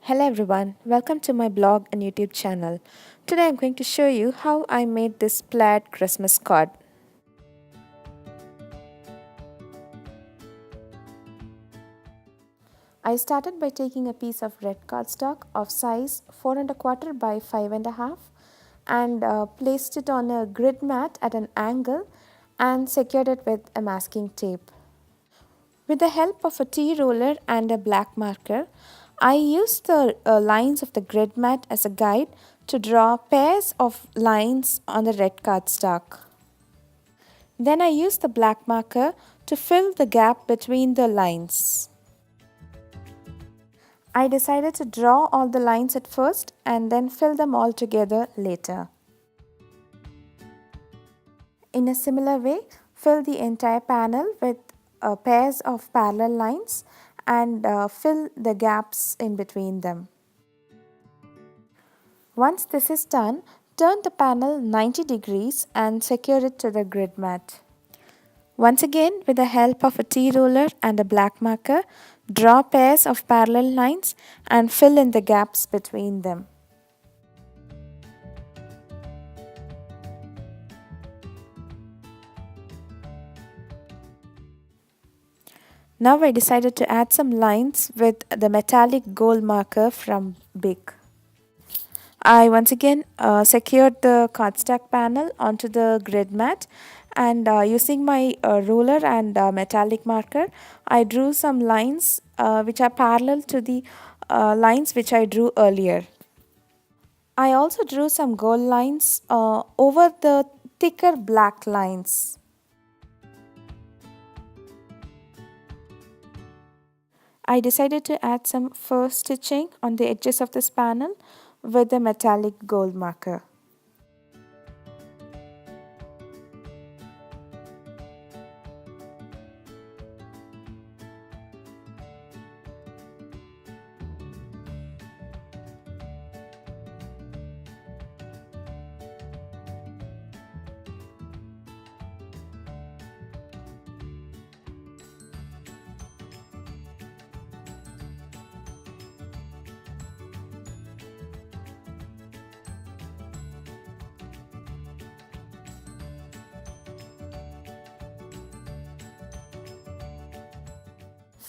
Hello everyone, welcome to my blog and YouTube channel. Today I'm going to show you how I made this plaid Christmas card. I started by taking a piece of red cardstock of size 4 and a quarter by 5 and a half and placed it on a grid mat at an angle and secured it with a masking tape. With the help of a tea roller and a black marker, I used the lines of the grid mat as a guide to draw pairs of lines on the red cardstock. Then I used the black marker to fill the gap between the lines. I decided to draw all the lines at first and then fill them all together later. In a similar way, fill the entire panel with pairs of parallel lines and fill the gaps in between them. Once this is done, turn the panel 90 degrees and secure it to the grid mat. Once again, with the help of a tea roller and a black marker, draw pairs of parallel lines and fill in the gaps between them. Now I decided to add some lines with the metallic gold marker from Bic. I once again secured the cardstock panel onto the grid mat and using my ruler and metallic marker, I drew some lines which are parallel to the lines which I drew earlier. I also drew some gold lines over the thicker black lines. I decided to add some fur stitching on the edges of this panel with the metallic gold marker.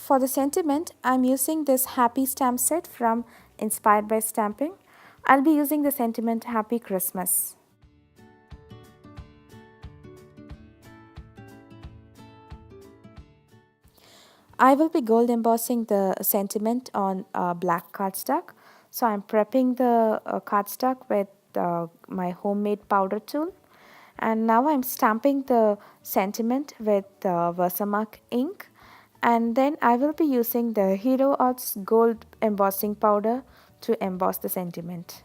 For the sentiment, I'm using this happy stamp set from Inspired by Stamping. I'll be using the sentiment Happy Christmas. I will be gold embossing the sentiment on black cardstock. So I'm prepping the cardstock with my homemade powder tool. And now I'm stamping the sentiment with Versamark ink. And then I will be using the Hero Arts gold embossing powder to emboss the sentiment.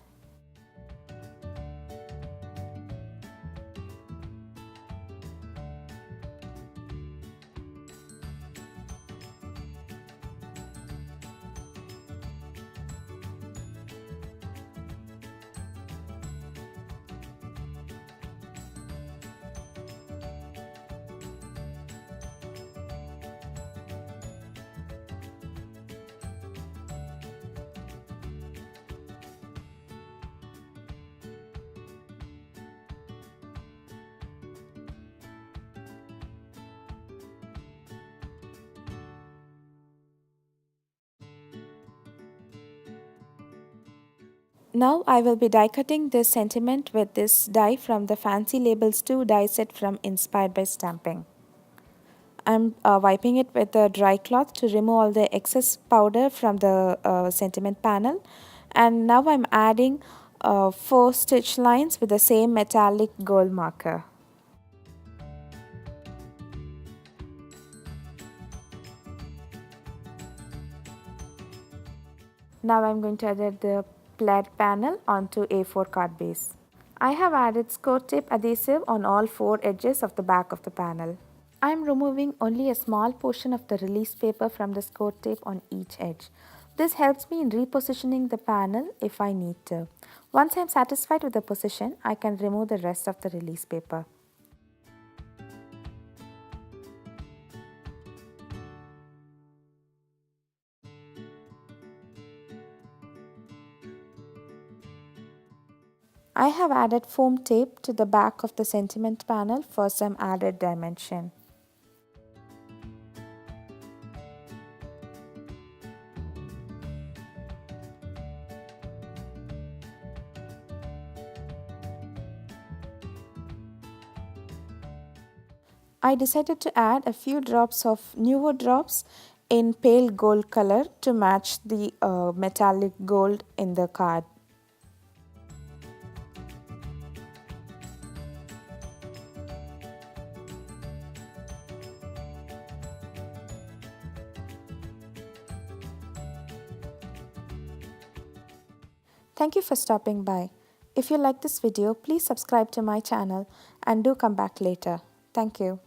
Now I will be die cutting this sentiment with this die from the Fancy Labels 2 die set from Inspired by Stamping. I'm wiping it with a dry cloth to remove all the excess powder from the sentiment panel, and now I'm adding 4 stitch lines with the same metallic gold marker. Now I'm going to add the plaid panel onto A4 card base. I have added score tape adhesive on all 4 edges of the back of the panel. I am removing only a small portion of the release paper from the score tape on each edge. This helps me in repositioning the panel if I need to. Once I am satisfied with the position, I can remove the rest of the release paper. I have added foam tape to the back of the sentiment panel for some added dimension. I decided to add a few drops of Nuvo drops in pale gold color to match the metallic gold in the card. Thank you for stopping by. If you like this video, please subscribe to my channel and do come back later. Thank you.